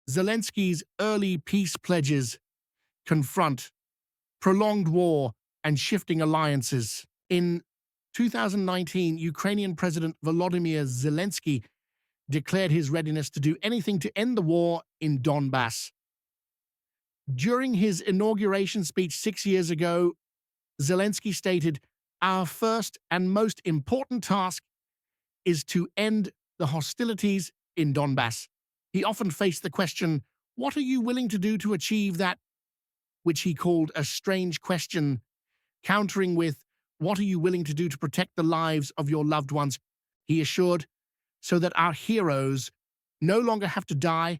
Zelensky's early peace pledges confront prolonged war and shifting alliances. In 2019, Ukrainian President Volodymyr Zelensky declared his readiness to do anything to end the war in Donbas. During his inauguration speech 6 years ago, Zelensky stated, "Our first and most important task is to end the hostilities in Donbas." He often faced the question, "What are you willing to do to achieve that?" which he called a strange question, countering with, "What are you willing to do to protect the lives of your loved ones?" He assured, "So that our heroes no longer have to die,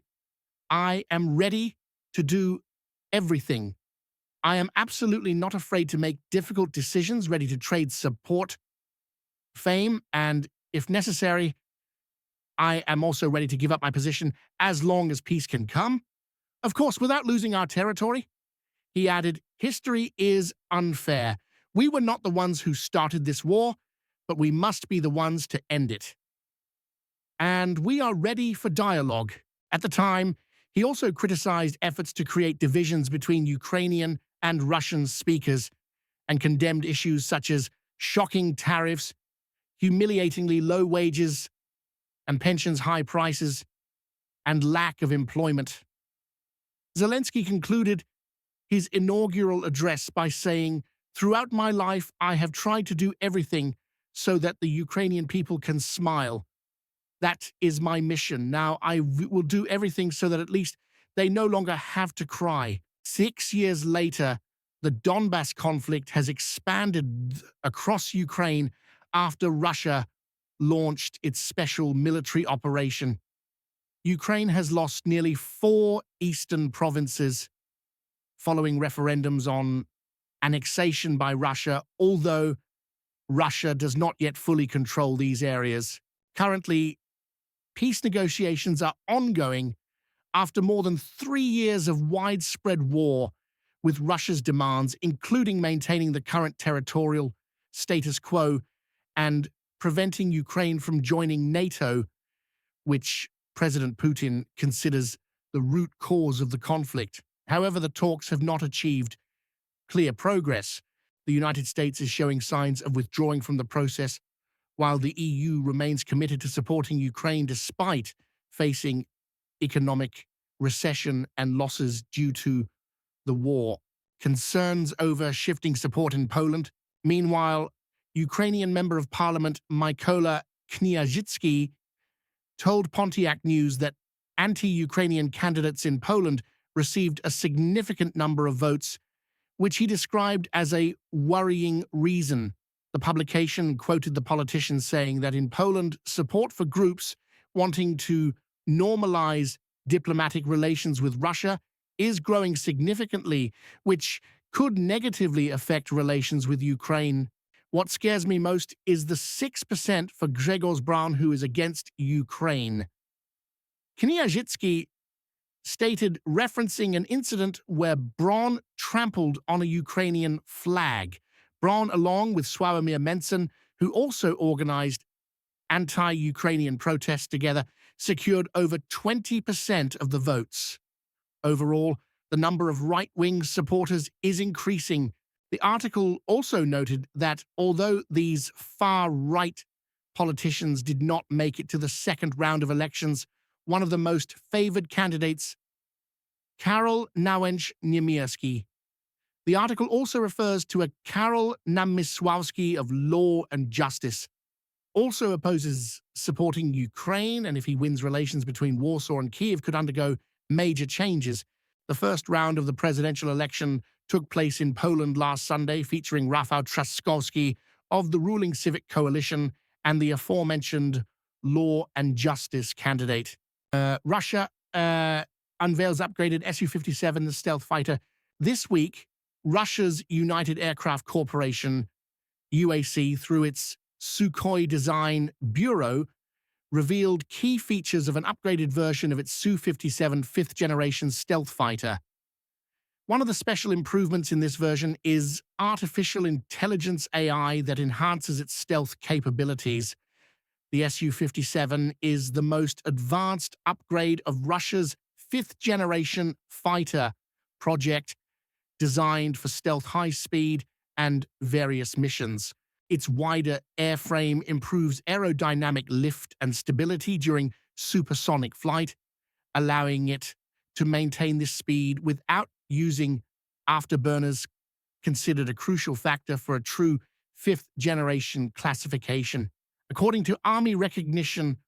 I am ready to do everything. I am absolutely not afraid to make difficult decisions, ready to trade support, fame, and, if necessary, I am also ready to give up my position as long as peace can come. Of course, without losing our territory." He added, "History is unfair. We were not the ones who started this war, but we must be the ones to end it. And we are ready for dialogue." At the time, he also criticized efforts to create divisions between Ukrainian and Russian speakers and condemned issues such as shocking tariffs, humiliatingly low wages and pensions high prices, and lack of employment. Zelensky concluded his inaugural address by saying, "Throughout my life, I have tried to do everything so that the Ukrainian people can smile. That is my mission. Now I will do everything so that at least they no longer have to cry." 6 years later, the Donbas conflict has expanded across Ukraine after Russia launched its special military operation. Ukraine has lost nearly 4 eastern provinces following referendums on annexation by Russia, although Russia does not yet fully control these areas. Currently, peace negotiations are ongoing after more than 3 years of widespread war, with Russia's demands, including maintaining the current territorial status quo and preventing Ukraine from joining NATO, which President Putin considers the root cause of the conflict. However, the talks have not achieved clear progress. The United States is showing signs of withdrawing from the process, while the EU remains committed to supporting Ukraine despite facing economic recession and losses due to the war. Concerns over shifting support in Poland. Meanwhile, Ukrainian Member of Parliament Mykola Kniazhitsky told Pontiac News that anti-Ukrainian candidates in Poland received a significant number of votes, which he described as a worrying reason. The publication quoted the politician saying that in Poland, support for groups wanting to normalize diplomatic relations with Russia is growing significantly, which could negatively affect relations with Ukraine. What scares me most is the 6% for Grzegorz Braun, who is against Ukraine. Kniazhitsky stated, referencing an incident where Braun trampled on a Ukrainian flag. Braun, along with Sławomir Mencen, who also organized anti-Ukrainian protests together, secured over 20% of the votes. Overall, the number of right-wing supporters is increasing. The article also noted that although these far-right politicians did not make it to the second round of elections, one of the most favored candidates, Karol Nawrocki-Niemiecki. The article also refers to a Karol Namysławski of Law and Justice, also opposes supporting Ukraine, and if he wins, relations between Warsaw and Kiev could undergo major changes. The first round of the presidential election took place in Poland last Sunday, featuring Rafał Trzaskowski of the ruling Civic Coalition and the aforementioned Law and Justice candidate. Russia unveils upgraded Su-57 stealth fighter. This week, Russia's United Aircraft Corporation, UAC, through its Sukhoi Design Bureau, revealed key features of an upgraded version of its Su-57 fifth-generation stealth fighter. One of the special improvements in this version is artificial intelligence AI that enhances its stealth capabilities. The Su-57 is the most advanced upgrade of Russia's fifth-generation fighter project, designed for stealth high-speed and various missions. Its wider airframe improves aerodynamic lift and stability during supersonic flight, allowing it to maintain this speed without using afterburners, considered a crucial factor for a true fifth-generation classification. According to Army recognition,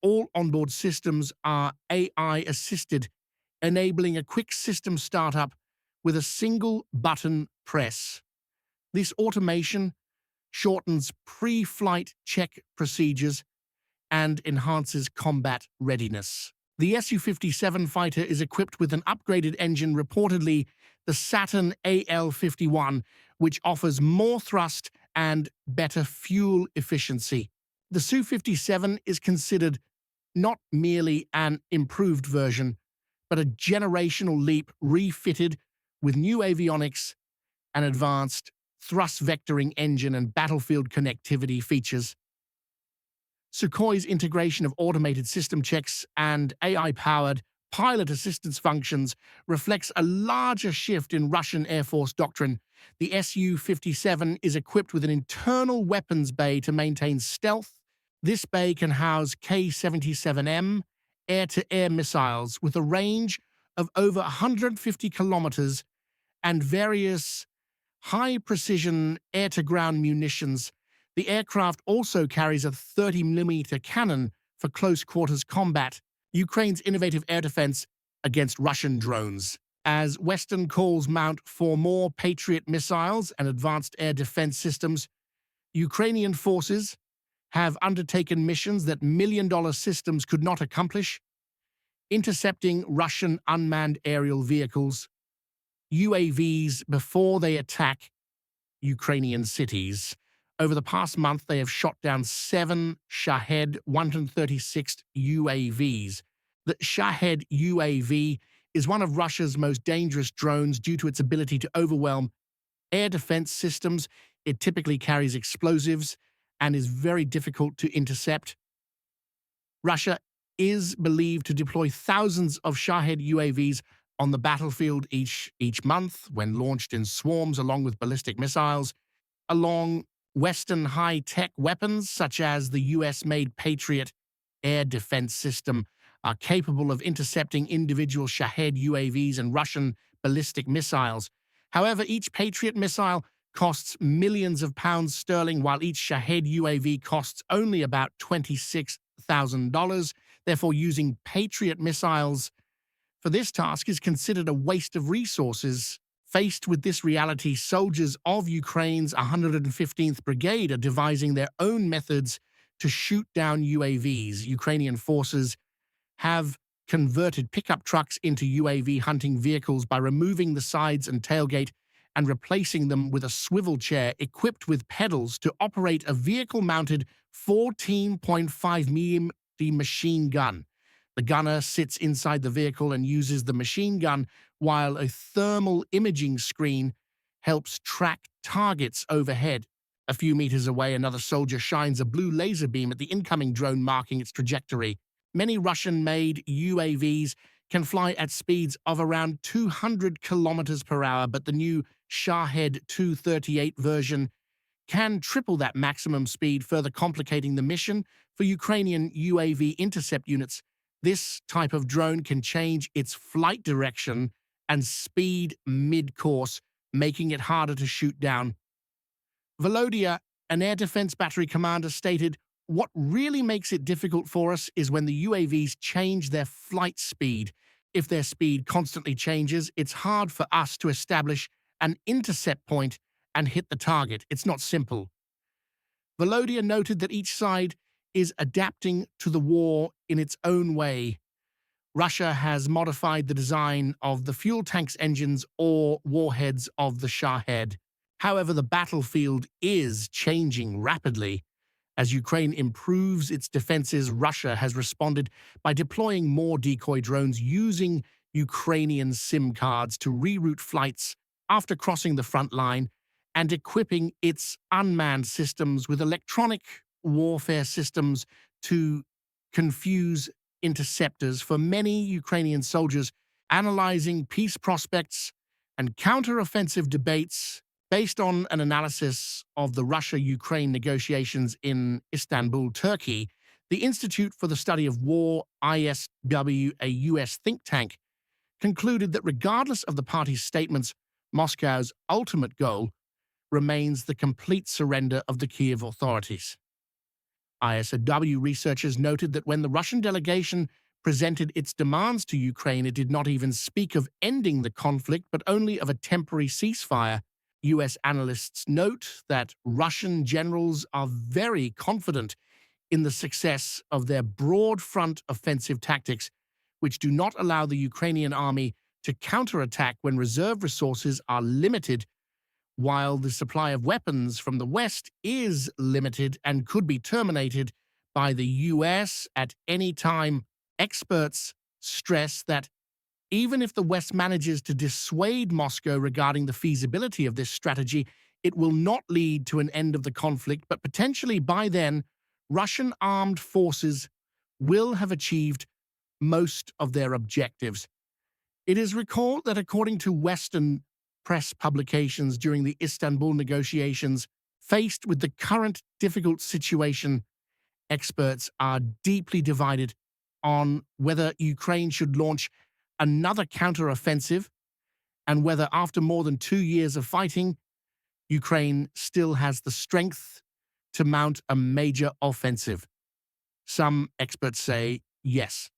all onboard systems are AI-assisted, enabling a quick system startup with a single button press. This automation shortens pre-flight check procedures and enhances combat readiness. The Su-57 fighter is equipped with an upgraded engine, reportedly the Saturn AL-51, which offers more thrust and better fuel efficiency. The Su-57 is considered not merely an improved version, but a generational leap refitted with new avionics, an advanced thrust vectoring engine, and battlefield connectivity features. Sukhoi's integration of automated system checks and AI-powered pilot assistance functions reflects a larger shift in Russian Air Force doctrine. The Su-57 is equipped with an internal weapons bay to maintain stealth. This bay can house K-77M air-to-air missiles with a range of over 150 kilometers and various high-precision air-to-ground munitions. The aircraft also carries a 30mm cannon for close-quarters combat, Ukraine's innovative air defense against Russian drones. As Western calls mount for more Patriot missiles and advanced air defense systems, Ukrainian forces have undertaken missions that million-dollar systems could not accomplish, intercepting Russian unmanned aerial vehicles, UAVs, before they attack Ukrainian cities. Over the past month, they have shot down 7 Shahed 136 UAVs. The Shahed UAV is one of Russia's most dangerous drones due to its ability to overwhelm air defense systems. It typically carries explosives and is very difficult to intercept. Russia is believed to deploy thousands of Shahed UAVs on the battlefield each month when launched in swarms along with ballistic missiles. Along Western high-tech weapons, such as the US-made Patriot air defense system, are capable of intercepting individual Shahed UAVs and Russian ballistic missiles. However, each Patriot missile costs millions of pounds sterling, while each Shahed UAV costs only about $26,000. Therefore, using Patriot missiles for this task is considered a waste of resources. Faced with this reality, soldiers of Ukraine's 115th Brigade are devising their own methods to shoot down UAVs. Ukrainian forces have converted pickup trucks into UAV hunting vehicles by removing the sides and tailgate and replacing them with a swivel chair equipped with pedals to operate a vehicle-mounted 14.5mm machine gun. The gunner sits inside the vehicle and uses the machine gun, while a thermal imaging screen helps track targets overhead. A few meters away, another soldier shines a blue laser beam at the incoming drone, marking its trajectory. Many Russian-made UAVs can fly at speeds of around 200 kilometers per hour, but the new Shahed 238 version can triple that maximum speed, further complicating the mission for Ukrainian UAV intercept units. This type of drone can change its flight direction and speed mid-course, making it harder to shoot down. Volodymyr, an air defense battery commander, stated, "What really makes it difficult for us is when the UAVs change their flight speed. If their speed constantly changes, it's hard for us to establish an intercept point and hit the target. It's not simple." Volodymyr noted that each side is adapting to the war in its own way. Russia has modified the design of the fuel tanks, engines, or warheads of the Shahed. However, the battlefield is changing rapidly. As Ukraine improves its defenses, Russia has responded by deploying more decoy drones using Ukrainian SIM cards to reroute flights after crossing the front line and equipping its unmanned systems with electronic warfare systems to confuse interceptors. For many Ukrainian soldiers, analyzing peace prospects and counter-offensive debates based on an analysis of the Russia-Ukraine negotiations in Istanbul, Turkey, the Institute for the Study of War, ISW, a U.S. think tank, concluded that regardless of the party's statements, Moscow's ultimate goal remains the complete surrender of the Kyiv authorities. ISW researchers noted that when the Russian delegation presented its demands to Ukraine, it did not even speak of ending the conflict, but only of a temporary ceasefire. U.S. analysts note that Russian generals are very confident in the success of their broad front offensive tactics, which do not allow the Ukrainian army to counterattack when reserve resources are limited, while the supply of weapons from the West is limited and could be terminated by the U.S. at any time. Experts stress that even if the West manages to dissuade Moscow regarding the feasibility of this strategy, it will not lead to an end of the conflict, but potentially by then, Russian armed forces will have achieved most of their objectives. It is recalled that according to Western press publications during the Istanbul negotiations, faced with the current difficult situation, experts are deeply divided on whether Ukraine should launch another counteroffensive and whether, after more than 2 years of fighting, Ukraine still has the strength to mount a major offensive. Some experts say yes.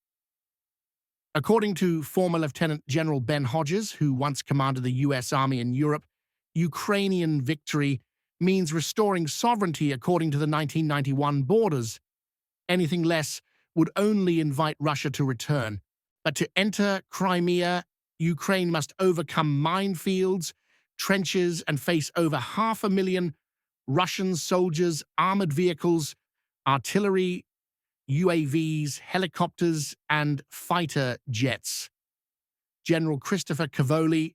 According to former Lieutenant General Ben Hodges, who once commanded the U.S. Army in Europe, Ukrainian victory means restoring sovereignty according to the 1991 borders. Anything less would only invite Russia to return. But to enter Crimea, Ukraine must overcome minefields, trenches, and face over 500,000 Russian soldiers, armored vehicles, artillery, UAVs, helicopters, and fighter jets. General Christopher Cavoli,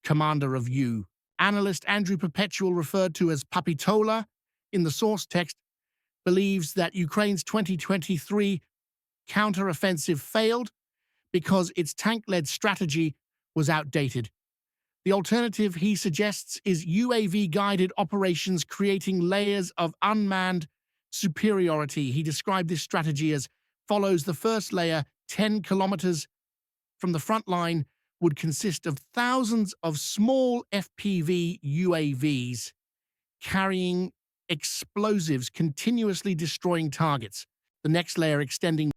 commander of U. Analyst Andrew Perpetual, referred to as Papitola in the source text, believes that Ukraine's 2023 counteroffensive failed because its tank-led strategy was outdated. The alternative, he suggests, is UAV-guided operations creating layers of unmanned superiority. He described this strategy as follows. The first layer, 10 kilometers from the front line, would consist of thousands of small FPV UAVs carrying explosives, continuously destroying targets. The next layer, extending